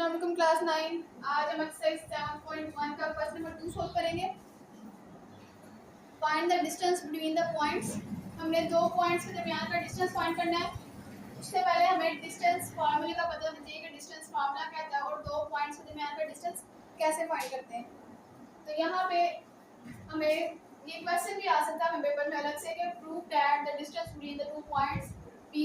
अस्सलाम क्लास 9। आज हम एक्सरसाइज 7.1 का क्वेश्चन नंबर 2 सॉल्व करेंगे। Find the distance between the points. हमने दो पॉइंट्स के दरमियान का डिस्टेंस फाइंड करना है। उससे पहले हमें डिस्टेंस फार्मूले का पता होना चाहिए कि डिस्टेंस फार्मूला क्या था और दो पॉइंट्स के दरमियान का डिस्टेंस कैसे फाइंड करते हैं। तो यहाँ पे हमें ये क्वेश्चन भी आ सकता है हमें पेपर में अलग से कि prove that the distance between the two points P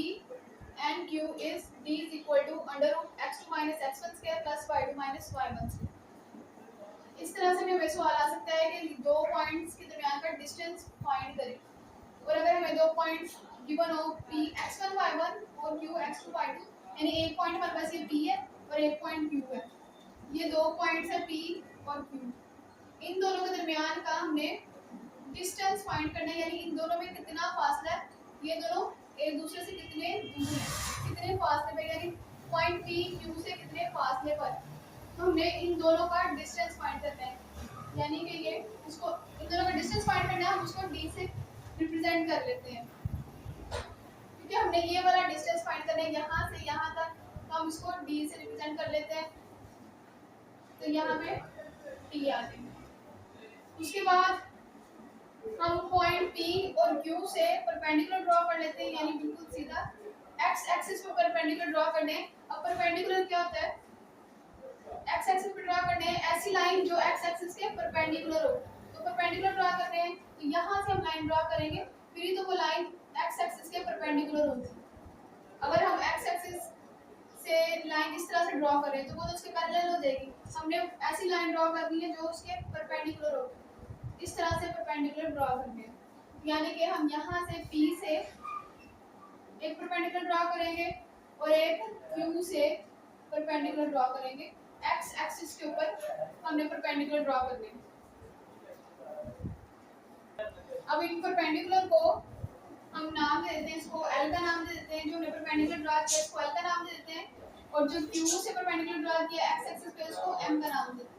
and Q is D is equal to under root x2 minus x1 square plus y2 minus y1 square। इस तरह से हमें सवाल आ सकता है कि दो पॉइंट्स के दरमियान का डिस्टेंस फाइंड करें। और अगर हमें दो पॉइंट्स गिवन हो P x1 y1 और Q x2 y2, यानी एक पॉइंट हमारे पास ये P है और एक पॉइंट Q है। ये दो पॉइंट्स है P और Q। इन दोनों के दरमियान का हमने डिस्टेंस फाइंड करना है, यानी इन दोनों में कितना फासला है, ये दोनों एक दूसरे से कितने दूर हैं, कितने फासले पर, यानी पॉइंट P Q से कितने फासले पर। तो हमने इन दोनों का डिस्टेंस फाइंड करना है, यानी कि ये इसको इन दोनों का डिस्टेंस फाइंड करना है। हम उसको D से रिप्रेजेंट कर लेते हैं, क्योंकि हमने ये वाला डिस्टेंस फाइंड करना है यहाँ से यहाँ तक, तो हम इसको D से रिप्रेजेंट कर लेते हैं। तो यहाँ पे T आ जाएगा। उसके बाद हम पॉइंट P और Q से परपेंडिकुलर ड्रॉ कर लेते हैं, यानी बिल्कुल सीधा x एक्सिस पे परपेंडिकुलर ड्रॉ करने हैं। अब परपेंडिकुलर क्या होता है, x एक्सिस पे ड्रॉ करने हैं ऐसी लाइन जो x एक्सिस के परपेंडिकुलर हो। तो परपेंडिकुलर ड्रॉ करने हैं, तो यहाँ से हम लाइन ड्रॉ करेंगे, फिर ही तो वो लाइन x एक्सिस के परपेंडिकुलर होगी। अगर हम x एक्सिस से लाइन इस तरह से ड्रॉ करें तो वो तो उसके पैरेलल हो जाएगी। हमने ऐसी लाइन ड्रॉ करनी है जो उसके परपेंडिकुलर हो, इस तरह से परपेंडिकुलर ड्रॉ करने हैं। यानी कि हम यहाँ से P से एक परपेंडिकुलर ड्रॉ करेंगे और एक Q से परपेंडिकुलर ड्रॉ करेंगे। x एक्सिस के ऊपर हमने परपेंडिकुलर ड्रॉ करने हैं। अब इन परपेंडिकुलर को हम नाम दे देते हैं, इसको L का नाम दे देते हैं। जो हमने परपेंडिकुलर ड्रॉ किया इसको L का नाम दे देते हैं, और जो Q से परपेंडिकुलर ड्रॉ किया x एक्सिस पे उसको M का नाम दे देते हैं।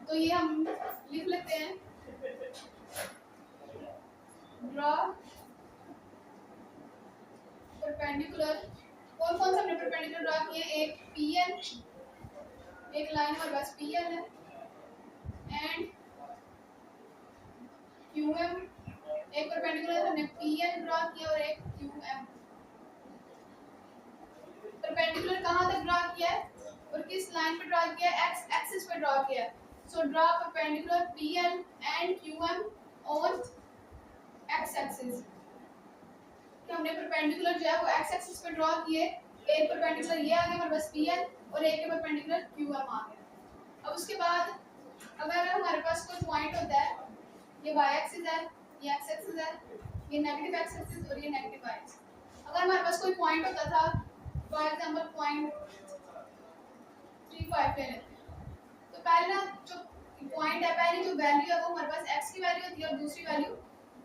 तो ये हम लिख लेते हैं, ड्रॉ परपेंडिकुलर। कौन कौन से हमने परपेंडिकुलर ड्रॉ किए, एक PN, एक लाइन हमारे पास PN है, एंड QM, एक परपेंडिकुलर हमने PN ड्रॉ किया और एक QM। परपेंडिकुलर कहाँ तक ड्रॉ किया है और किस लाइन पे ड्रॉ किया है, x एक्सिस पे ड्रॉ किया है। So draw perpendicular PN and QM on x axis। कि हमने परपेंडिकुलर जो है वो x एक्सिस पे ड्रॉ किए, एक परपेंडिकुलर ये आ गया हमारे पास PN और एक के परपेंडिकुलर QM आ गया। अब उसके बाद अगर हमारे पास कोई पॉइंट होता है, ये y एक्सिस है, ये x एक्सिस है, ये नेगेटिव x एक्सिस और ये नेगेटिव y एक्सिस। अगर हमारे पास कोई पॉइंट होता था, फॉर एग्जांपल पॉइंट 35 ले लेते हैं, तो पहला जो पॉइंट है, पहली जो वैल्यू है वो हमारे पास x की वैल्यू होती है और दूसरी वैल्यू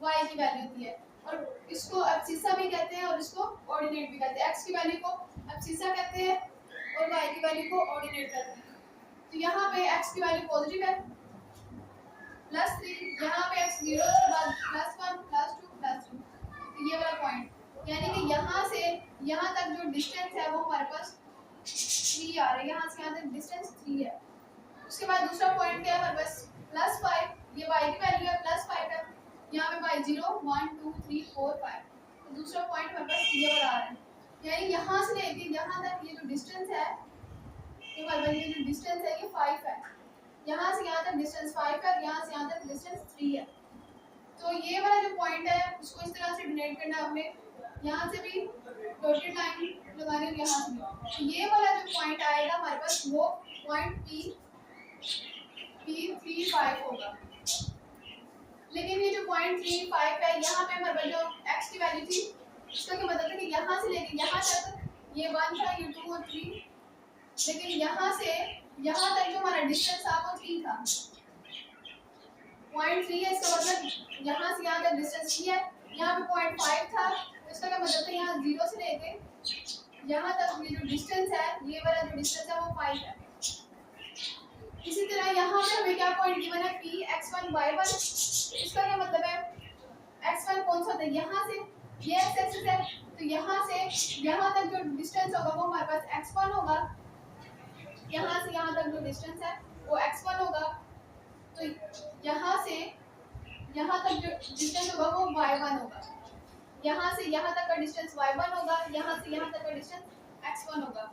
y की वैल्यू होती है। और इसको एब्सिसा भी कहते हैं और इसको ऑर्डिनेट भी कहते हैं। x की वैल्यू को एब्सिसा कहते हैं और y की वैल्यू को ऑर्डिनेट कहते हैं। तो यहाँ पे x की वैल्यू पॉजिटिव है +3, यहाँ पे x 0 के बाद +1 +2 +3। तो ये वाला पॉइंट, यानी कि यहाँ से यहाँ तक जो डिस्टेंस है वो हमारे पास 3 आ रहा है, यहाँ से यहाँ तक डिस्टेंस 3 है। उसके बाद दूसरा पॉइंट क्या है हमारे पास +5, ये y की वैल्यू है +5 है, यहाँ पे y 0 1 2 3 4 5। तो दूसरा पॉइंट हमारे पास ये वाला आ रहा है, यानी यहाँ से लेके यहाँ तक ये जो डिस्टेंस है, ये हमारे पास ये जो डिस्टेंस है ये 5 है। यहाँ से यहाँ तक डिस्टेंस 5 है, यहाँ से यहाँ तक डिस्टेंस 3 है। तो ये वाला जो पॉइंट है उसको इस तरह से डिनोट करना है हमने, यहाँ से भी डॉटेड लाइन लगानी है, यहाँ से भी। तो ये वाला जो पॉइंट आएगा हमारे पास वो पॉइंट P35 होगा। लेकिन ये जो पॉइंट 35 है, यहाँ पे हमारे पास जो x की वैल्यू थी, इसका क्या मतलब है कि यहाँ से लेके यहाँ तक ये 1 था, ये 2 और 3, लेकिन यहाँ से यहाँ तक जो हमारा डिस्टेंस था वो 3 था। पॉइंट 3 है, इसका मतलब यहाँ से यहाँ तक डिस्टेंस 3 है। यहाँ पे पॉइंट 5 था, इसका क्या मतलब है यहाँ 0 से लेके यहाँ तक ये जो डिस्टेंस है, ये वाला जो डिस्टेंस है वो 5 है। इसी तरह यहाँ पे हमें क्या पॉइंट गिवन है P x1 y1। इसका क्या मतलब है, x1 कौन सा होता है, यहाँ से ये x एक्सिस है, तो यहाँ से यहाँ तक जो डिस्टेंस होगा वो हमारे पास x1 होगा, यहाँ से यहाँ तक जो डिस्टेंस है वो x1 होगा, तो यहाँ से यहाँ तक जो डिस्टेंस होगा वो y1 होगा, यहाँ से यहाँ तक का डिस्टेंस y1 होगा, यहाँ से यहाँ तक का डिस्टेंस x1 होगा।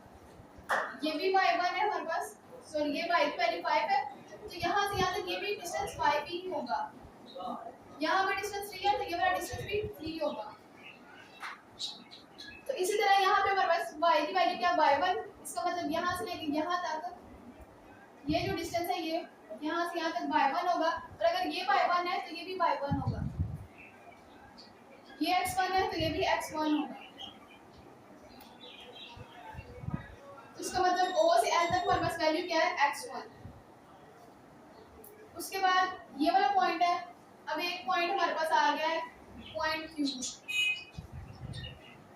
ये भी y1 है हमारे पास, सॉरी ये y की वैल्यू 5 है, तो यहाँ से यहाँ तक ये भी डिस्टेंस 5 ही होगा। यहाँ पर डिस्टेंस 3 है तो ये वाला डिस्टेंस भी 3 होगा। तो इसी तरह यहाँ पे हमारे पास y की वैल्यू क्या y1, इसका मतलब यहाँ से लेके यहाँ तक ये जो डिस्टेंस है ये यहाँ से यहाँ तक y1 होगा, और अगर ये y1 है तो ये भी y1 होगा, ये x1 है तो ये भी x1 होगा। तो इसका मतलब O से L तक हमारे पास वैल्यू क्या है x1। उसके बाद ये वाला पॉइंट है, अब एक पॉइंट हमारे पास आ गया है पॉइंट Q।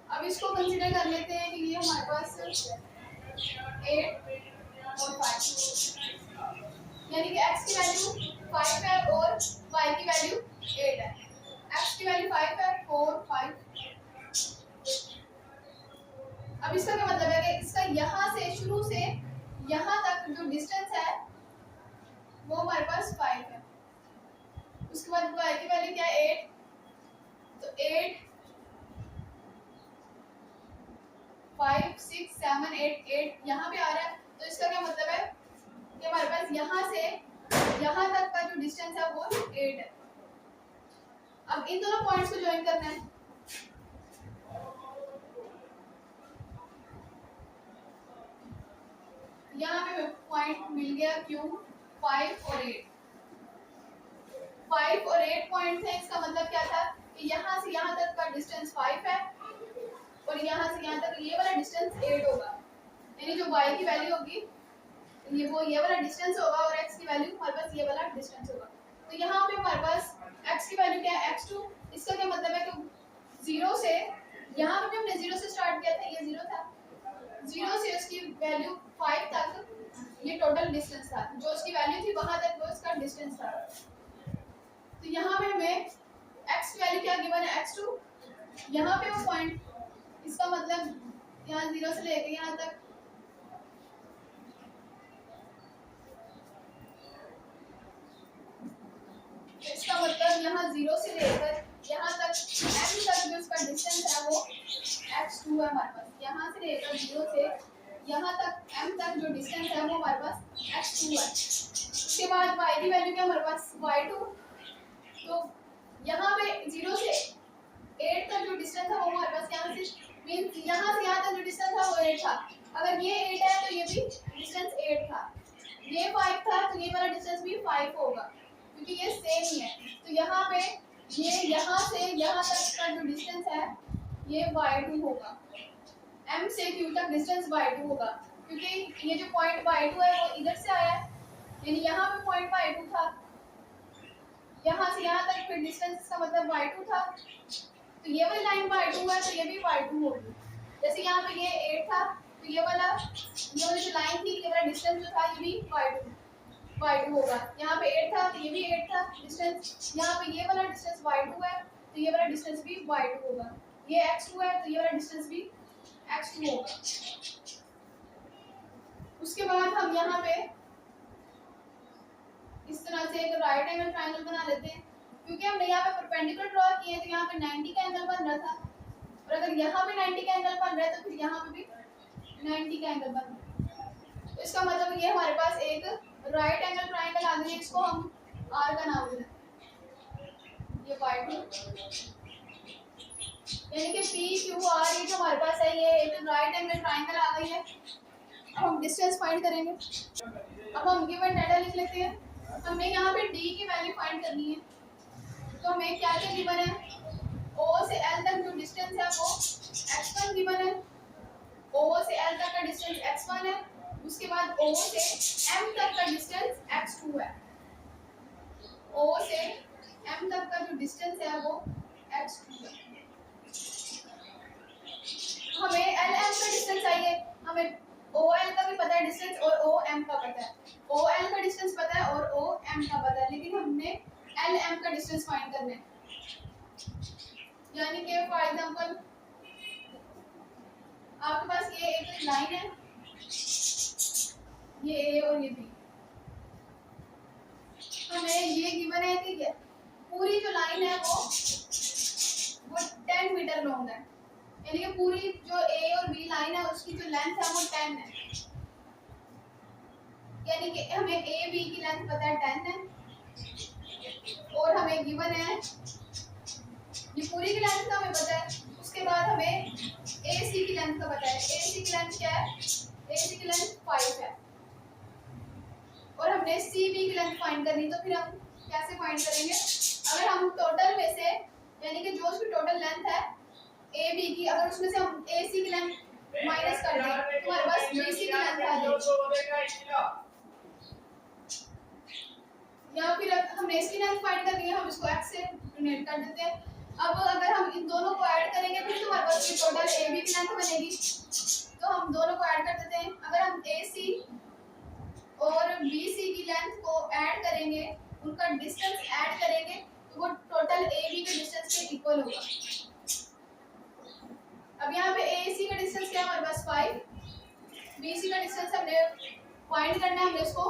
अब इसको कंसीडर कर लेते हैं कि ये हमारे पास 8 और 5, यानी कि x की वैल्यू 5 है और y की वैल्यू 8 है। x की वैल्यू 5 है, 4 5। अब इसका क्या मतलब है कि इसका यहाँ से शुरू से यहाँ तक जो डिस्टेंस है वो हमारे पास 5 है। उसके बाद y की वैल्यू क्या है 8, तो 8 5 6 7 8 8 यहाँ पे आ रहा है, तो इसका क्या मतलब है कि हमारे पास यहाँ से यहाँ तक का जो डिस्टेंस है वो 8 है। अब इन दोनों पॉइंट्स को ज्वाइन करना है। यहाँ पे पॉइंट मिल गया Q, 5 और 8। 5 और 8 पॉइंट है, इसका मतलब क्या था कि यहाँ से यहाँ तक का डिस्टेंस 5 है और यहाँ से यहाँ तक ये वाला डिस्टेंस 8 होगा, यानी जो y की वैल्यू होगी ये वाला डिस्टेंस होगा और x की वैल्यू हमारे पास ये वाला डिस्टेंस होगा। तो यहाँ पे हमारे पास x की वैल्यू क्या है x2। इसका क्या मतलब है कि 0 से यहाँ पे हमने 0 से स्टार्ट किया था, ये 0 था, 0 से उसकी वैल्यू 5 तक ये टोटल डिस्टेंस था, जो उसकी वैल्यू थी वहां तक वो इसका डिस्टेंस था। तो यहाँ पे हमें x की वैल्यू क्या गिवन है x2, यहाँ पे वो पॉइंट, इसका मतलब यहाँ 0 से लेके यहाँ तक इसका मतलब यहाँ 0 से लेकर यहाँ तक m तक जो इसका डिस्टेंस है वो x2 है हमारे पास। यहाँ से लेकर 0 से यहाँ तक m तक जो डिस्टेंस है वो हमारे पास x2 है। उसके बाद y की वैल्यू क्या हमारे पास y2, तो यहाँ पे 0 से 8 तक जो डिस्टेंस है वो हमारे पास यहाँ से यहाँ तक जो डिस्टेंस था वो 8 था। अगर ये 8 है तो ये भी डिस्टेंस 8 था, ये 5 था तो ये वाला डिस्टेंस भी 5 होगा क्योंकि ये सेम ही है। तो यहाँ पे ये यहाँ से यहाँ तक का जो डिस्टेंस है ये y2 होगा, m से q तक डिस्टेंस y2 होगा, क्योंकि ये जो पॉइंट y2 है वो इधर से आया है, यानी यहाँ पे पॉइंट y2 था, यहाँ से यहाँ तक फिर डिस्टेंस का मतलब y2 था, तो ये वाली लाइन y2 है तो ये भी y2 होगी। जैसे यहाँ पे ये 8 था तो ये वाला जो लाइन थी ये वाला डिस्टेंस जो था ये भी y2 होगा। यहाँ पे 8 था तो ये भी 8 था डिस्टेंस, यहाँ पे ये वाला डिस्टेंस y2 है तो ये वाला डिस्टेंस भी y2 होगा, ये x2 है तो ये वाला डिस्टेंस भी x2 होगा। उसके बाद हम यहाँ पे इस तरह से एक राइट एंगल ट्रायंगल बना लेते हैं, क्योंकि हमने यहाँ पे परपेंडिकुलर ड्रॉ किए तो यहाँ पे 90 का एंगल बन रहा था, और अगर यहाँ पे 90 का एंगल बन रहा है तो फिर यहाँ पे भी 90 का एंगल बन रहा है। तो इसका मतलब ये हमारे पास एक राइट एंगल ट्रायंगल आ गया, इसको हम R का नाम देते हैं, ये y2, यानी कि PQR ये जो हमारे पास है ये एक राइट एंगल ट्रायंगल आ गई है। अब हम डिस्टेंस फाइंड करेंगे। अब हम गिवन डाटा लिख लेते हैं। हमें यहाँ पे D की वैल्यू फाइंड करनी है, तो हमें क्या क्या गिवन है, O से L तक जो डिस्टेंस है वो x1 गिवन है, O से L तक का डिस्टेंस x1 है, उसके बाद O से M तक का डिस्टेंस x2 है, O से M तक का जो डिस्टेंस है वो x2 है। हमें LM का डिस्टेंस चाहिए, हमें OL का भी पता है डिस्टेंस और OM का पता है, OL का डिस्टेंस पता है और OM का पता है, लेकिन हमने LM का डिस्टेंस फाइंड करना है। यानी कि फॉर एग्जांपल आपके पास ये एक लाइन है, ये ए और ये बी, हमें ये गिवन है, ठीक है। पूरी जो लाइन है वो 10 मीटर लॉन्ग है, यानी कि पूरी जो ए और बी लाइन है उसकी जो लेंथ है वो 10 है, यानी कि हमें ए बी की लेंथ पता है 10 है, और हमें गिवन है ये पूरी की लेंथ का हमें पता है। उसके बाद हमें ए सी की लेंथ का पता है। ए सी की लेंथ क्या है? ए सी की लेंथ 5 है, और हमने सी बी की लेंथ फाइंड करनी, तो फिर हम कैसे फाइंड करेंगे? अगर हम टोटल में से, यानी कि जो उसकी टोटल लेंथ है ए बी की, अगर उसमें से हम ए सी की लेंथ माइनस कर दें तो हमारे पास बी सी की लेंथ आ जाएगी, या फिर हमने इसकी लेंथ फाइंड करनी है, हम इसको x से डिनोट कर देते हैं। अब अगर हम इन दोनों को ऐड करेंगे फिर तो हमारे पास ये टोटल ए बी की लेंथ बनेगी, तो हम दोनों को ऐड कर देते हैं। अगर हम ए सी और बी सी की लेंथ को ऐड करेंगे, उनका डिस्टेंस ऐड करेंगे, तो वो टोटल ए बी के डिस्टेंस के इक्वल होगा। अब यहाँ पे ए सी का डिस्टेंस क्या है हमारे पास 5, बी सी का डिस्टेंस हमने फाइंड करना है, हमने उसको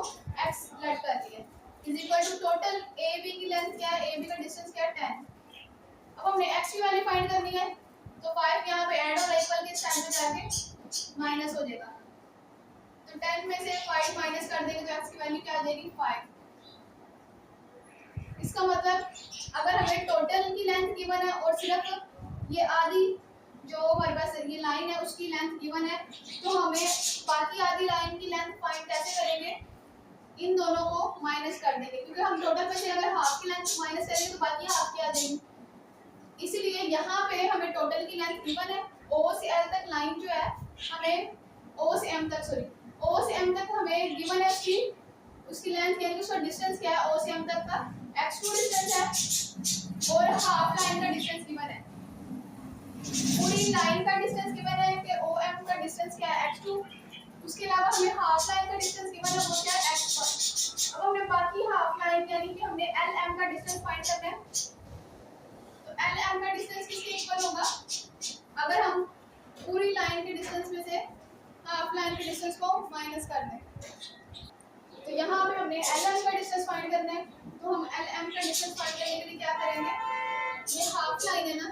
x लेट कर दिया, is equal to total A B की लेंथ क्या है, ए बी का डिस्टेंस क्या है 10। अब हमने x की वैल्यू फाइंड करनी है, तो 5 यहाँ पे ऐड होगा, इक्वल के साइड में जाके माइनस हो जाएगा, तो 10 में से 5 माइनस कर देंगे तो x की वैल्यू क्या आ जाएगी 5। इसका मतलब अगर हमें टोटल की लेंथ गिवन है और सिर्फ ये आधी जो हमारे पास ये लाइन है उसकी लेंथ गिवन है, तो हमें बाकी आधी लाइन की लेंथ फाइंड कैसे करेंगे? इन दोनों को माइनस कर देंगे, क्योंकि हम टोटल में से अगर हाफ की लेंथ माइनस करेंगे तो बाकी हाफ की आ जाएगी। इसलिए यहाँ पे हमें टोटल की लेंथ गिवन है, ओ से एल तक लाइन जो है हमें ओ से एम तक, सॉरी ओ से एम तक हमें गिवन है, उसकी लेंथ यानी उसका डिस्टेंस क्या है ओ से एम तक का x2 डिस्टेंस है, और हाफ लाइन का डिस्टेंस गिवन है। पूरी लाइन का डिस्टेंस गिवन है कि OM का डिस्टेंस क्या है x2, उसके अलावा हमें हाफ लाइन का डिस्टेंस गिवन है वो क्या है x1। अब हमने बाकी हाफ लाइन यानी कि हमने LM का डिस्टेंस फाइंड करना है, तो LM का डिस्टेंस किसके इक्वल होगा? अगर हम पूरी लाइन के डिस्टेंस में से हाफ लाइन के डिस्टेंस को माइनस कर दें, तो यहाँ पे हमने LM का डिस्टेंस फाइंड करना है, तो हम LM का डिस्टेंस फाइंड करने के लिए क्या करेंगे? ये हाफ लाइन है ना,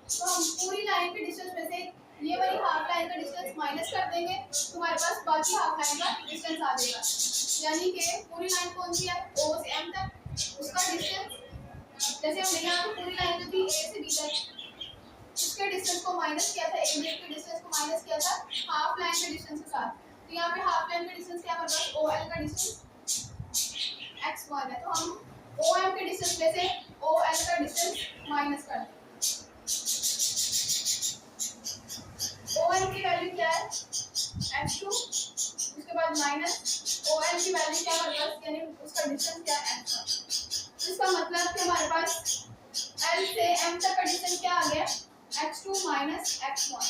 तो हम पूरी लाइन के डिस्टेंस में से ये वाली हाफ लाइन का डिस्टेंस माइनस कर देंगे, तो हमारे पास बाकी हाफ लाइन का डिस्टेंस आ जाएगा। यानी कि पूरी लाइन कौन सी है? O से M तक, उसका डिस्टेंस, जैसे हमने यहाँ पे पूरी लाइन जो थी A से B तक, उसके डिस्टेंस को माइनस किया था, A के डिस्टेंस को माइनस किया था हाफ लाइन के डिस्टेंस के साथ, तो यहाँ पे हाफ लाइन का डिस्टेंस क्या हमारे पास OL का डिस्टेंस x1 है, तो हम OM के डिस्टेंस में से OL का डिस्टेंस माइनस कर दें। OL की वैल्यू क्या है? x2, उसके बाद माइनस OL की वैल्यू क्या हमारे पास, यानी उसका डिस्टेंस क्या है x1। इसका मतलब कि हमारे पास L से M तक का डिस्टेंस क्या आ गया? x2 minus x1।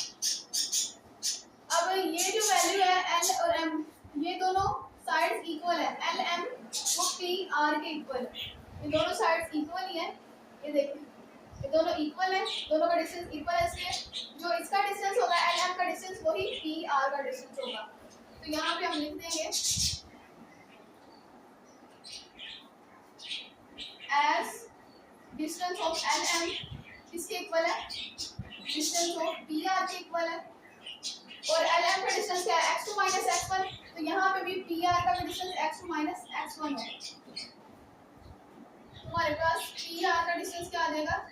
अब ये जो वैल्यू है L और M, ये दोनों साइड्स इक्वल है, L M वो P R के इक्वल है, ये दोनों साइड्स इक्वल ही है, ये देखिए ये दोनों इक्वल है, दोनों का डिस्टेंस इक्वल है, इसलिए जो इसका डिस्टेंस होगा L M का डिस्टेंस वही P R का डिस्टेंस होगा। तो यहाँ पे हम लिख देंगे as distance of L M किसके इक्वल है? डिस्टेंस ऑफ P R के इक्वल है, और L M का डिस्टेंस क्या है? x2 माइनस x1, तो यहाँ पे भी P R का डिस्टेंस x2 माइनस x1 होगा। हमारे पास P R का डिस्टेंस क्या आ जाएगा?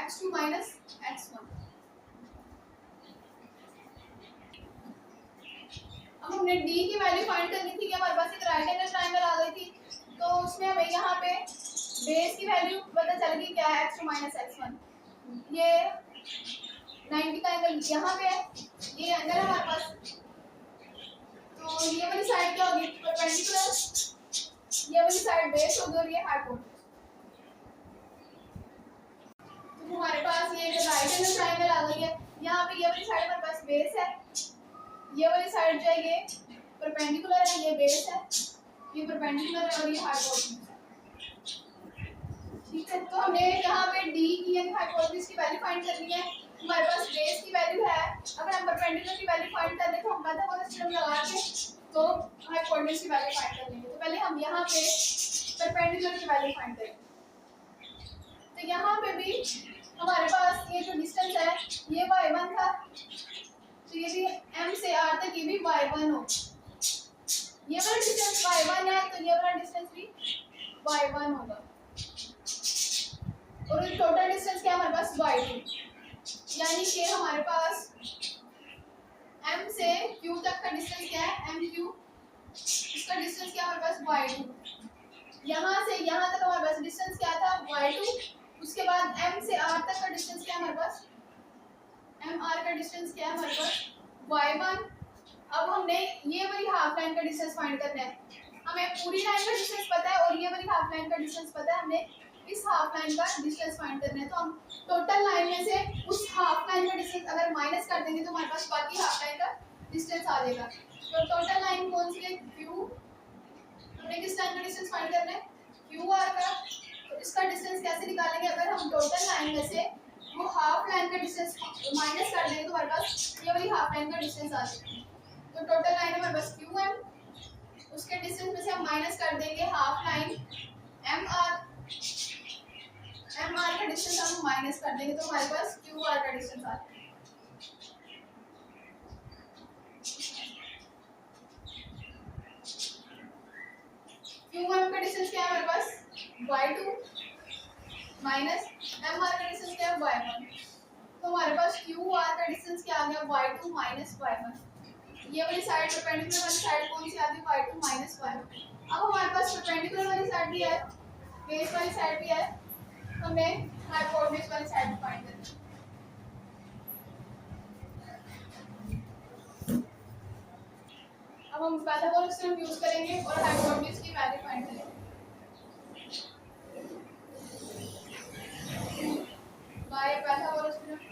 x2 minus x1। अब हमने D की वैल्यू फाइंड करनी थी कि हमारे पास एक राइट एंगल ट्रायंगल आ गई थी, तो उसमें हमें यहाँ पे बेस की वैल्यू पता चल गई क्या है x2 माइनस x1। ये 90 का एंगल यहाँ पे है, ये एंगल है हमारे पास, तो ये वाली साइड क्या होगी? परपेंडिकुलर, ये वाली साइड बेस होगी और ये हाइपोटेन्यूज। तो हमारे पास ये राइट एंगल ट्रायंगल आ गई है, यहाँ पे ये वाली साइड हमारे पास बेस है, ये वाली साइड जो है ये परपेंडिकुलर है, ये बेस है, ये परपेंडिकुलर है और ये हाइपोटेन्यूज है। ठीक है, तो हमने यहाँ पे D की यानी हाइपोटेन्यूज की वैल्यू फाइंड करनी है, हमारे पास बेस की वैल्यू है, अगर हम परपेंडिकुलर की वैल्यू फाइंड कर ले तो हम पाइथागोरस थ्योरम लगा के तो हाइपोटेन्यूज की वैल्यू फाइंड कर लेंगे। तो पहले हम यहाँ पे परपेंडिकुलर की वैल्यू फाइंड करेंगे। तो यहाँ पे भी हमारे पास ये जो डिस्टेंस है ये y1 था, तो ये भी m से r तक ये भी y1 हो, ये वाला डिस्टेंस y1 है तो ये वाला डिस्टेंस भी y1 होगा, और टोटल डिस्टेंस क्या है हमारे पास y2, यानी कि हमारे पास m से q तक का डिस्टेंस क्या है mq, इसका डिस्टेंस क्या है हमारे पास y2, यहाँ से यहाँ तक हमारे पास डिस्टेंस क्या था y2, उसके बाद m से r तक का डिस्टेंस क्या है हमारे पास mr का डिस्टेंस क्या है हमारे पास y1। अब हमने ये वाली हाफ लाइन का डिस्टेंस फाइंड करना है, हमें पूरी लाइन का डिस्टेंस पता है और ये वाली हाफ लाइन का डिस्टेंस पता है, हमने इस हाफ लाइन का डिस्टेंस फाइंड करना है। तो हम टोटल लाइन में से उस हाफ लाइन का डिस्टेंस अगर माइनस कर देंगे तो हमारे पास बाकी हाफ लाइन का डिस्टेंस आ जाएगा। तो टोटल लाइन कौन सी है क्यू, हमने किस लाइन का डिस्टेंस फाइंड करना है क्यू आर का। तो इसका डिस्टेंस कैसे निकालेंगे, अगर हम टोटल लाइन में से वो हाफ लाइन का डिस्टेंस माइनस कर देंगे तो हमारे पास ये वाली हाफ लाइन का डिस्टेंस आ जाएगा। तो टोटल लाइन हमारे पास क्यू एम, उसके डिस्टेंस में से हम माइनस कर देंगे हाफ लाइन एम आर का डिस्टेंस हम माइनस कर देंगे तो हमारे पास क्यू आर का डिस्टेंस आ जाएगा। क्यू एम का डिस्टेंस क्या है हमारे पास y2 माइनस एम आर का डिस्टेंस क्या है y1, तो हमारे पास क्यू आर का डिस्टेंस क्या आ गया y2 माइनस y1। ये वाली साइड परपेंडिकुलर वाली साइड कौन सी आती है y2 माइनस y1। अब हमारे पास परपेंडिकुलर वाली साइड भी है, बेस वाली साइड भी है, हमें हाइपोटेन्यूज वाली साइड फाइंड करनी है। अब हम पाइथागोरस थ्योरम यूज करेंगे और हाइपोटेन्यूज की वैल्यू फाइंड करेंगे। बाय पाइथागोरस थ्योरम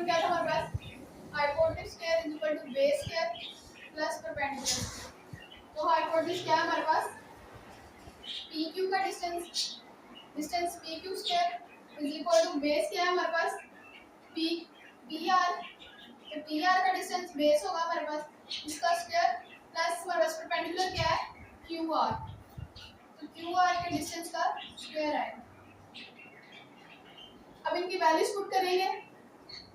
क्या था हमारे पास hypotenuse square is equal to base square plus perpendicular. तो हाइपोटेन्यूज क्या है हमारे पास PQ का distance PQ square is equal to base क्या है हमारे पास PR, तो PR का डिस्टेंस बेस होगा हमारे पास, इसका स्क्वायर प्लस हमारे पास परपेंडिकुलर क्या है QR, तो QR के डिस्टेंस का स्क्वायर आएगा। अब इनकी वैल्यूज पुट करेंगे,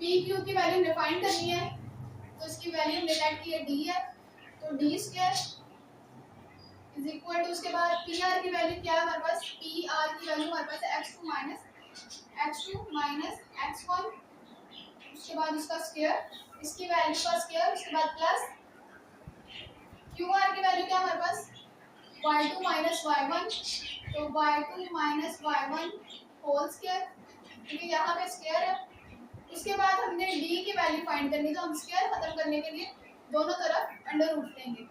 PQ की वैल्यू डिफाइन करनी है तो इसकी वैल्यू हमने लेट की है D है, तो D square is equal to उसके बाद PR की वैल्यू क्या है हमारे पास PR की वैल्यू हमारे पास है x2 माइनस x1, उसके बाद इसका स्क्वायर, इसकी वैल्यू का स्क्वायर, उसके बाद प्लस QR की वैल्यू क्या है हमारे पास y2 माइनस y1, तो y2 minus y1 whole square, क्योंकि यहाँ पे स्क्वायर है। उसके बाद हमने D की वैल्यू फाइंड करनी, तो हम स्क्वायर खत्म करने के लिए दोनों तरफ अंडर रूट लेंगे,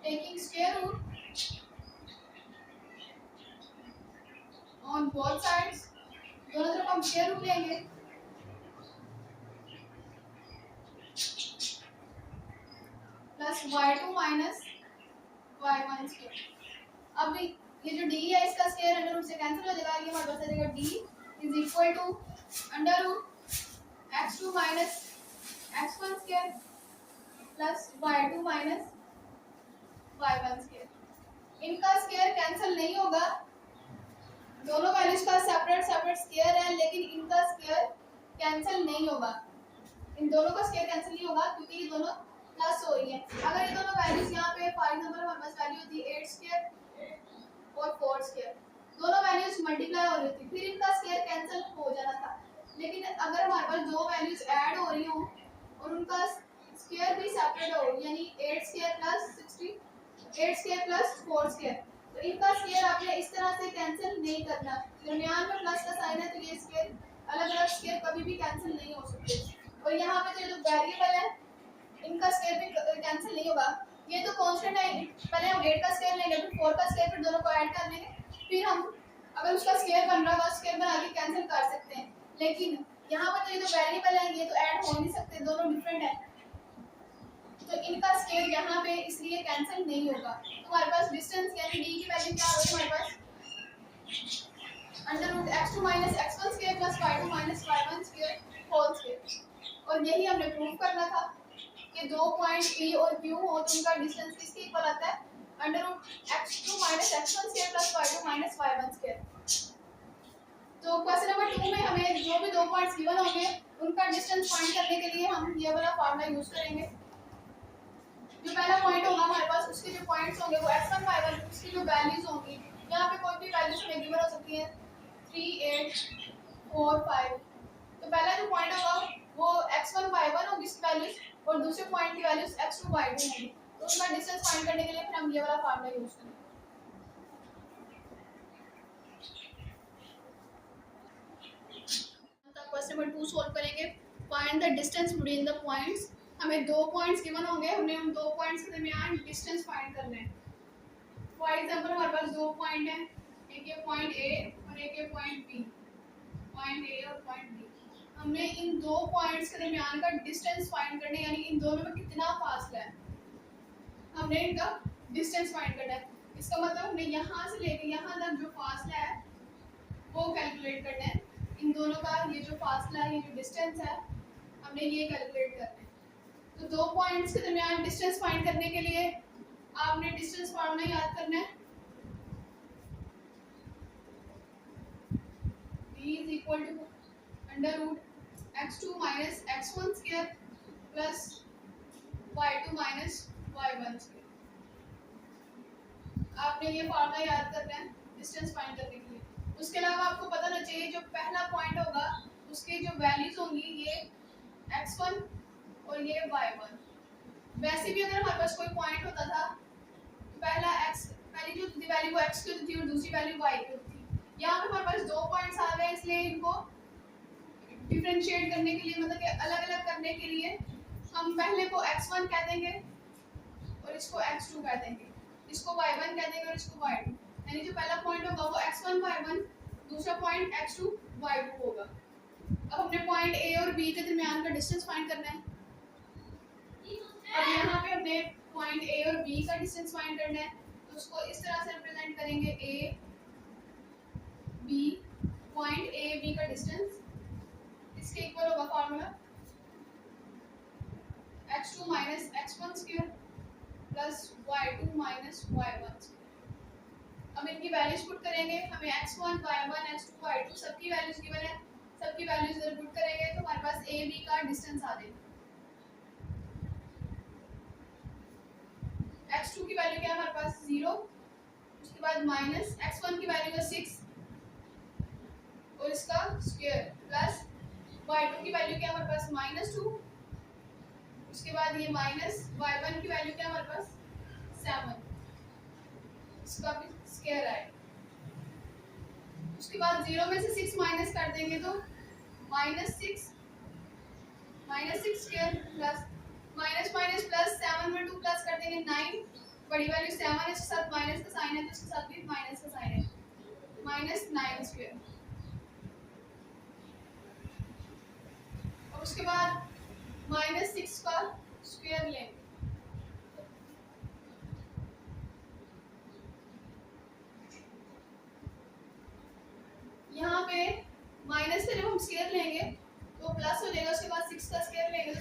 taking square root on both sides, दोनों तरफ हम स्क्वायर रूट लेंगे, plus y2 minus y1 square. अब ये जो D है इसका स्क्वायर अंडर रूट से कैंसिल हो जाएगा, ये हमारे पास आ जाएगा D is equal to under root x2 minus x1 square plus y2 minus y1 square. इनका स्क्वायर कैंसिल नहीं होगा, दोनों वैल्यूज का सेपरेट स्क्वायर है, लेकिन इनका स्क्वायर कैंसिल नहीं होगा, इन दोनों का स्क्वायर कैंसिल नहीं होगा क्योंकि ये दोनों प्लस हो रही है। अगर ये दोनों वैल्यूज यहाँ पे फॉर एग्जांपल हमारे पास वैल्यू होती है 8 स्क्वायर और 4 स्क्वायर, दोनों वैल्यूज मल्टीप्लाई हो रही थी, फिर इनका स्क्वायर कैंसिल हो जाना था। लेकिन अगर हमारे पास दो वैल्यूज ऐड हो रही हो और उनका स्क्वायर भी सेपरेट हो, यानी 8 स्क्वायर प्लस 4 स्क्वायर, तो इनका स्क्वायर आपने इस तरह से कैंसिल नहीं करना, दरमियान में प्लस का साइन है तो ये स्क्वायर अलग-अलग स्क्वायर कभी भी कैंसिल नहीं हो सकते। और यहाँ पे जो वेरिएबल है इनका स्क्वायर भी कैंसिल नहीं होगा, ये तो कांस्टेंट है, पहले हम 8 का स्क्वायर लेंगे फिर 4 का स्क्वायर, फिर दोनों को ऐड कर लेंगे, फिर हम अगर उसका स्क्वायर बन रहा है स्क्वायर बना के कैंसिल कर सकते हैं। लेकिन यहाँ पर तो ये तो वेरिएबल है, ये तो ऐड हो नहीं सकते, दोनों डिफरेंट है, तो इनका स्केयर यहाँ पे इसलिए कैंसिल नहीं होगा। तो हमारे पास डिस्टेंस यानी डी की वैल्यू क्या होगी हमारे पास under root x2 minus x1 square plus y2 minus y1 square whole square. और यही हमने प्रूव करना था कि दो पॉइंट P और Q हो तो उनका डिस्टेंस किसके इक्वल आता है under root x2 minus x1 square plus y2 minus y1 square. तो क्वेश्चन नंबर 2 में हमें जो भी दो पॉइंट्स गिवन होंगे उनका डिस्टेंस फाइंड करने के लिए हम ये वाला फार्मूला यूज करेंगे। जो पहला पॉइंट होगा हमारे पास उसके जो पॉइंट्स होंगे वो x1 y1 उसकी जो वैल्यूज होंगी यहाँ पे कोई भी वैल्यूज हमें गिवन हो सकती है 3 8 4 5। तो पहला जो पॉइंट होगा वो x1 y1 होगी इसकी वैल्यूज और दूसरे पॉइंट की वैल्यूज x2 y2 होंगी। तो उनका डिस्टेंस फाइंड करने के लिए फिर हम ये वाला फार्मूला यूज करेंगे। क्वेश्चन नंबर 2 सॉल्व करेंगे। Find the distance between the points. हमें दो पॉइंट्स गिवन होंगे हमने उन दो पॉइंट्स के दरमियान डिस्टेंस फाइंड करना है। फॉर एग्जांपल हमारे पास दो पॉइंट हैं एक ये पॉइंट ए और एक ये पॉइंट बी। पॉइंट ए और पॉइंट बी हमने इन दो पॉइंट्स के दरमियान का डिस्टेंस फाइंड करना है यानी इन दोनों में कितना फासला है हमने इनका डिस्टेंस फाइंड करना है। इसका मतलब हमने यहाँ से लेकर यहाँ तक जो फासला है वो कैलकुलेट करना है। इन दोनों का ये जो फासला है ये जो डिस्टेंस है हमने ये कैलकुलेट करना है। तो दो पॉइंट्स के दरमियान डिस्टेंस फाइंड करने के लिए आपने डिस्टेंस फार्मूला याद करना है। d is equal to under root x2 minus x1 square plus y2 minus y1 square. आपने ये फार्मूला याद करना है डिस्टेंस फाइंड करने के लिए। उसके अलावा आपको पता होना चाहिए जो पहला पॉइंट होगा उसके जो वैल्यूज होंगी ये x1 और ये y1। वैसे भी अगर हमारे पास कोई पॉइंट होता था तो पहली जो वैल्यू वो x की होती थी और दूसरी वैल्यू y की होती थी। यहाँ पे हमारे पास दो पॉइंट्स आ गए इसलिए इनको डिफरेंशिएट करने के लिए मतलब कि अलग अलग करने के लिए हम पहले को x1 कह देंगे और इसको x2 कह देंगे, इसको y1 कह देंगे और इसको y2। यानी जो पहला पॉइंट होगा वो x1 y1 दूसरा पॉइंट x2 y2 होगा। अब हमने पॉइंट a और b के दरमियान का डिस्टेंस फाइंड करना है। अब यहाँ पे हमने पॉइंट a और b का डिस्टेंस फाइंड करना है तो उसको इस तरह से रिप्रेजेंट करेंगे a b। Point a b का डिस्टेंस इसके इक्वल होगा formula x2 minus x1 square plus y2 minus y1 square. अब इनकी वैल्यूज पुट करेंगे हमें x1 y1 x2 y2 सबकी वैल्यूज गिवन है। सबकी वैल्यूज अगर पुट करेंगे तो हमारे पास a b का डिस्टेंस आ जाएगा। x2 की वैल्यू क्या है हमारे पास 0 उसके बाद माइनस x1 की वैल्यू है 6 और इसका स्क्वायर प्लस y2 की वैल्यू क्या है हमारे पास -2 उसके बाद ये माइनस y1 की वैल्यू क्या है हमारे पास 7 इसका भी स्क्वायर आए। उसके बाद 0 में से 6 माइनस कर देंगे तो -6 square plus minus minus plus 7 में 2 प्लस कर देंगे 9। बड़ी वैल्यू 7 है इसके साथ माइनस का साइन है तो इसके साथ भी माइनस का साइन है -9 स्क्वायर। और उसके बाद -6 का स्क्वायर लेंगे यहाँ पे माइनस से जब हम स्क्वायर लेंगे तो प्लस हो जाएगा उसके बाद 6 का स्क्वायर लेंगे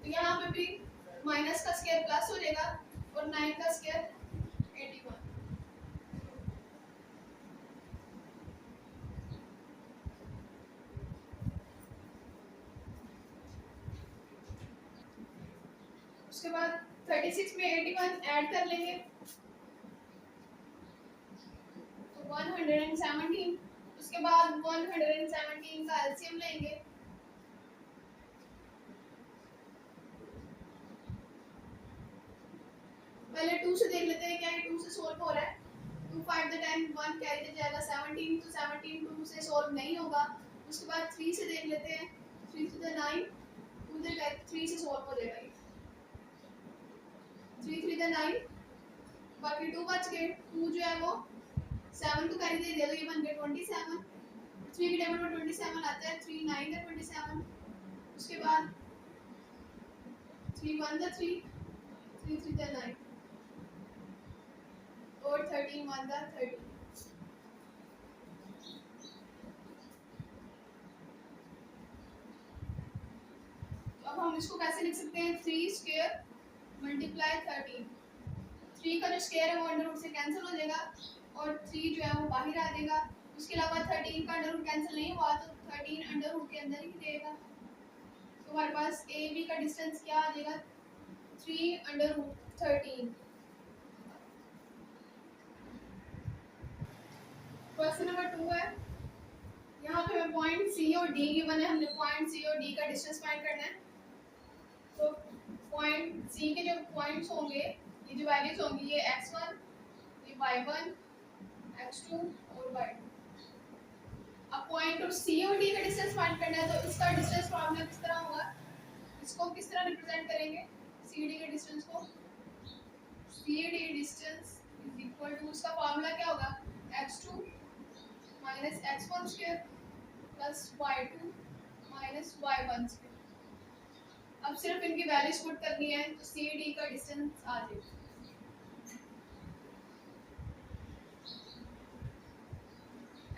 तो यहाँ पे भी माइनस का स्क्वायर प्लस हो जाएगा और 9 का स्क्वायर 81। उसके बाद 36 में 81 ऐड कर लेंगे तो 117। उसके बाद 117 का एलसीएम लेंगे पहले 2 से देख लेते हैं क्या ये 2 से सोल्व हो रहा है। 2 5 द 10 1 कैरी जाएगा 17 तो 17 2 से सोल्व नहीं होगा। उसके बाद 3 से देख लेते हैं 3 to the 9 2 the 3 से सोल्व हो जाएगा 3 3 the 9 बाकी 2 बच गए 2 जो है वो 7 को कैरी दे दिया तो ये बन गया 27। 3 के टेबल में 27 आता है 3 9 का 27। उसके बाद 3 1 3 3 3 9 और 13 1 30। अब हम इसको कैसे लिख सकते हैं, 3 स्क्वायर मल्टीप्लाई 13। 3 का जो स्क्वायर है वो अंडर रूट से कैंसिल हो जाएगा और 3 जो है वो बाहर आ जाएगा। उसके अलावा 13 का अंडर रूट कैंसिल नहीं हुआ तो 13 अंडर रूट के अंदर ही रहेगा। तो हमारे पास ए बी का डिस्टेंस क्या आ जाएगा, 3 अंडर रूट 13। क्वेश्चन नंबर 2 है, यहाँ पे हमें पॉइंट सी और डी गिवन है, हमने पॉइंट सी और डी का डिस्टेंस फाइंड करना है। तो पॉइंट सी के जो पॉइंट्स होंगे, ये जो वैल्यूज होंगी, ये x1, ये y1, x2 और y2। अब पॉइंट और सी और डी का डिस्टेंस फाइंड करना है, तो इसका डिस्टेंस फॉर्मूला किस तरह होगा, इसको किस तरह रिप्रेजेंट करेंगे, सी डी के डिस्टेंस को, C D distance is equal to, उसका फॉर्मूला क्या होगा, x2 minus x1 square plus y2 minus y1 square. अब सिर्फ इनकी वैल्यूज पुट करनी है तो सी डी का डिस्टेंस आ जाएगा।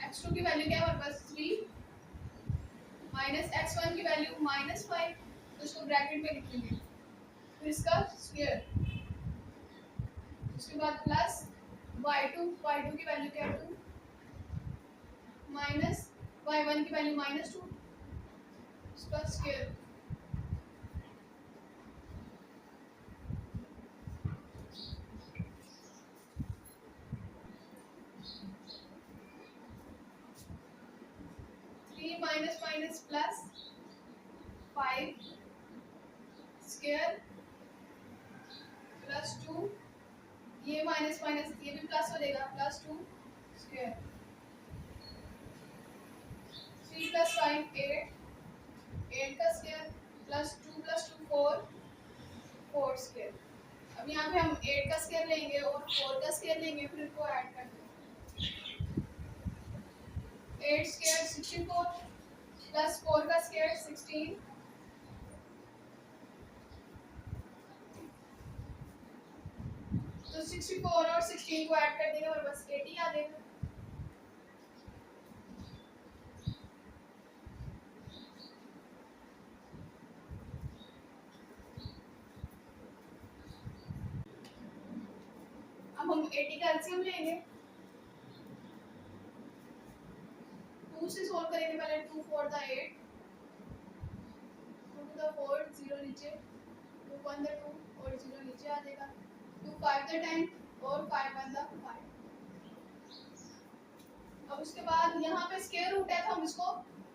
x2 की वैल्यू क्या है हमारे पास, 3 माइनस x1 की वैल्यू -5, तो इसको ब्रैकेट में लिखेंगे, फिर इसका स्क्वायर, उसके बाद प्लस y2 की वैल्यू क्या है 2 माइनस y1 की वैल्यू -2, इसका square. Minus minus plus 5 square plus 2, ये माइनस माइनस ये भी प्लस हो जाएगा, प्लस 2 स्क्वायर, 3 प्लस 5 8 का स्क्वायर प्लस 2 4 स्क्वायर। अब यहाँ पे हम 8 का स्क्वायर लेंगे और 4 का स्क्वायर लेंगे, फिर इनको ऐड कर देंगे, 8 स्क्वायर 64 प्लस 4 का स्क्वायर 16, तो 64 और 16 को ऐड कर देंगे और बस 80 आ जाएगा। अब हम 80 का एलसीएम लेंगे, 2 से सॉल्व करेंगे, पहले 2 4 द 8, 2 टू द 4 0 नीचे, 2 1 द 2 और 0 नीचे आ जाएगा, 2 5 द 10 और 5 1 द 5। अब उसके बाद यहाँ पे स्क्वायर रूट है तो हम इसको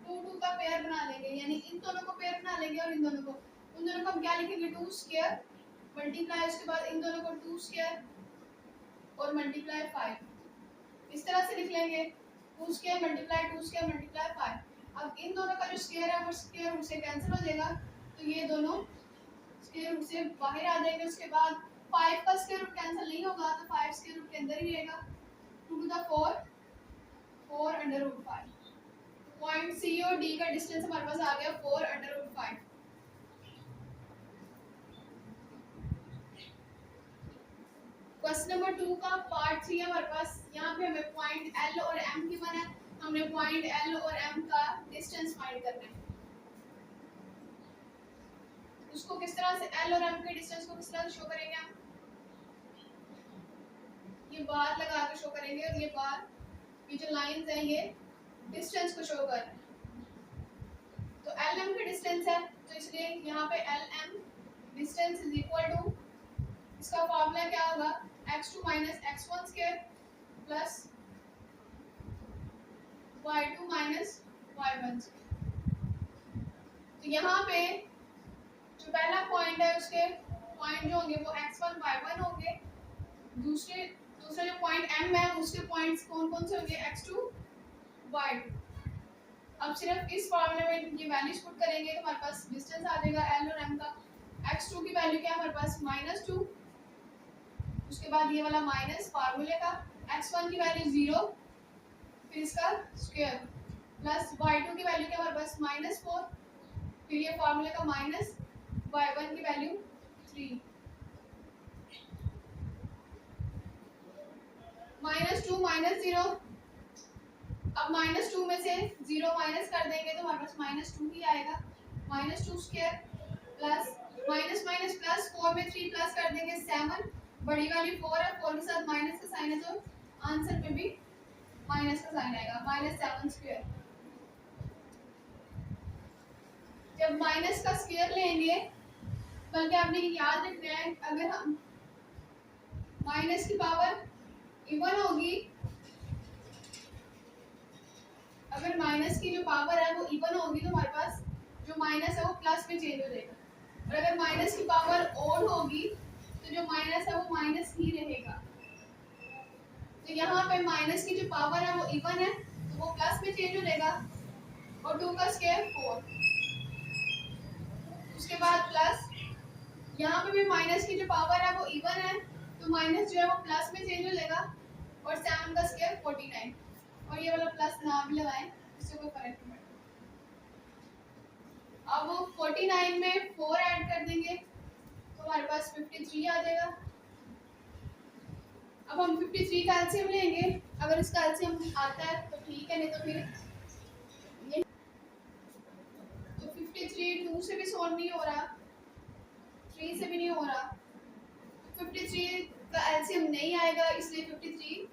2 2 का पेयर बना लेंगे, यानी इन दोनों को पेयर बना लेंगे और इन दोनों को, उन दोनों को हम क्या लिखेंगे, 2 स्क्वायर मल्टीप्लाई, उसके बाद इन दोनों को 2 स्क्वायर और मल्टीप्लाई 5, इस तरह से लिख लेंगे, 2 स्क्वायर मल्टीप्लाई 2 स्क्वायर मल्टीप्लाई 5। अब इन दोनों का जो स्क्वायर है वो स्क्वायर रूट से कैंसिल हो जाएगा, तो ये दोनों स्क्वायर रूट से बाहर आ जाएंगे। उसके बाद 5 का स्क्वायर रूट कैंसिल नहीं होगा तो 5 स्क्वायर रूट के अंदर ही रहेगा, 2 to the 4 4 under root 5। Point C और डी का डिस्टेंस हमारे पास आ गया 4 अंडर रूट 5। क्वेश्चन नंबर 2 का पार्ट 3 है हमारे पास, यहाँ पे हमें पॉइंट एल और एम गिवन है, हमने पॉइंट एल और एम का डिस्टेंस फाइंड करना है। उसको किस तरह से, एल और एम के डिस्टेंस को किस तरह से शो करेंगे हम, ये बार लगा के शो करेंगे और ये बार, ये जो लाइंस हैं ये डिस्टेंस को शो कर रहे हैं। तो एल एम का डिस्टेंस है, तो इसलिए यहाँ पे L M distance is equal to, इसका फॉर्मूला क्या होगा, x2 minus x1 square plus y2 minus y1 square. तो यहाँ पे जो पहला पॉइंट है उसके पॉइंट जो होंगे वो x1 y1 होंगे, दूसरा जो पॉइंट m है उसके पॉइंट्स कौन कौन से होंगे, x2 y2। अब सिर्फ इस फॉर्मूले में ये वैल्यूज पुट करेंगे तो हमारे पास डिस्टेंस आ जाएगा l और m का। x2 की वैल्यू क्या है हमारे पास -2, उसके बाद ये वाला माइनस फार्मूले का, x1 की वैल्यू 0, फिर इसका स्क्वायर प्लस y2 की वैल्यू क्या हमारे पास -4, फिर ये फॉर्मूले का माइनस y1 की वैल्यू 3 -2 -0। अब -2 में से 0 माइनस कर देंगे तो हमारे पास -2 ही आएगा। -2 square plus minus minus plus 4 में 3 प्लस कर देंगे 7, बड़ी वाली 4 है, 4 के साथ माइनस का साइन है तो आंसर में भी माइनस का साइन आएगा, -7 स्क्वायर। जब माइनस का स्क्वायर लेंगे, बल्कि आपने याद रखना है, अगर हम माइनस की पावर इवन होगी, अगर माइनस की जो पावर है वो इवन होगी तो हमारे पास जो माइनस है वो प्लस में चेंज हो जाएगा, और अगर माइनस की पावर ओड होगी तो जो माइनस है वो माइनस ही रहेगा। तो यहाँ पे माइनस की जो पावर है वो इवन है तो वो प्लस में चेंज हो जाएगा, और 2 का स्क्वायर 4, उसके बाद प्लस यहाँ पे भी माइनस की जो पावर है वो इवन है तो माइनस जो है वो प्लस में चेंज हो जाएगा, और 7 का स्क्वायर 49, और ये वाला प्लस ना भी लगाएं, इससे कोई फर्क नहीं पड़ता। अब 49 में 4 ऐड कर देंगे तो हमारे पास 53 आ जाएगा। अब हम 53 का एलसीएम लेंगे, अगर इसका एलसीएम आता है तो ठीक है, नहीं तो फिर ये तो 53 2 से भी सॉल्व नहीं हो रहा, 3 से भी नहीं हो रहा, 53 का एलसीएम नहीं आएगा, इसलिए 53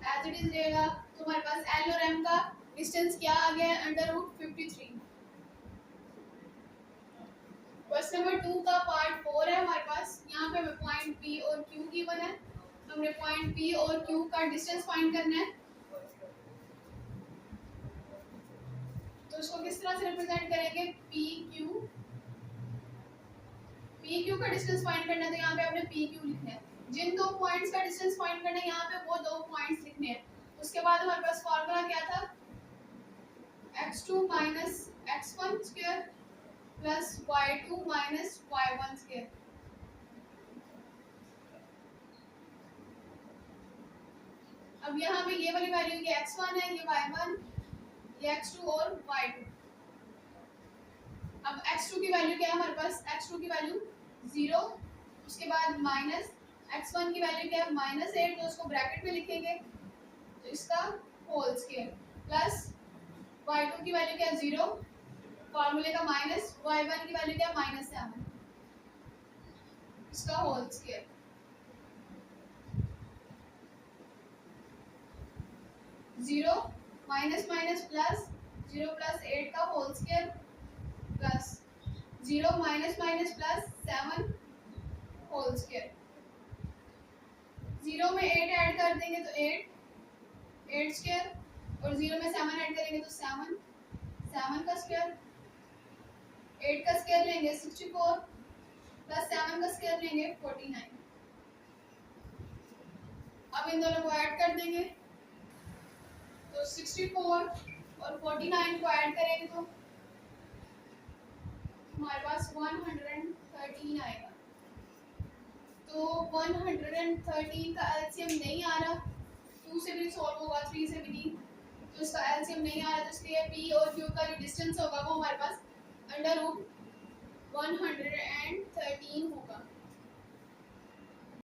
एज इट इज रहेगा। तो हमारे पास एल और एम का डिस्टेंस क्या आ गया है, √53। क्वेश्चन नंबर 2 का पार्ट 4 है हमारे पास। यहाँ पे हमें पॉइंट पी और क्यू गिवन है, हमने पॉइंट पी और क्यू का डिस्टेंस फाइंड करना है। तो इसको किस तरह से रिप्रेजेंट करेंगे, पी क्यू का डिस्टेंस फाइंड करना है तो यहाँ पे आपने पी क्यू लिखना है। जिन दो पॉइंट्स का डिस्टेंस फाइंड करना है यहाँ पे वो दो पॉइंट्स लिखने हैं। उसके बाद हमारे पास फॉर्मूला क्या था, x2 minus x1 square plus y2 minus y1 square. अब यहाँ पे ये वाली वैल्यू ये x1 है, ये y1, ये x2 और y2। अब x2 की वैल्यू क्या है हमारे पास, x2 की वैल्यू 0, उसके बाद माइनस x1 की वैल्यू क्या है -8, तो उसको ब्रैकेट में लिखेंगे तो इसका होल स्क्वायर, प्लस y2 की वैल्यू क्या है 0, फॉर्मूले का माइनस, y1 की वैल्यू क्या है -7, इसका whole square. 0 minus minus plus 0 plus 8 का whole square plus 0 minus minus plus 7 whole square. 0 में 8 ऐड कर देंगे तो 8 स्क्वायर, और 0 में 7 ऐड करेंगे तो 7 का स्क्वायर। 8 का स्क्वायर लेंगे 64 प्लस 7 का स्क्वायर लेंगे 49। अब इन दोनों को ऐड कर देंगे तो 64 और 49 को ऐड करेंगे तो हमारे पास 113 आएगा। तो 113 का एलसीएम नहीं आ रहा, 2 से भी नहीं सॉल्व होगा, 3 से भी नहीं, तो इसका एलसीएम नहीं आ रहा, तो इसलिए पी और क्यू का जो डिस्टेंस होगा वो हमारे पास √113 होगा।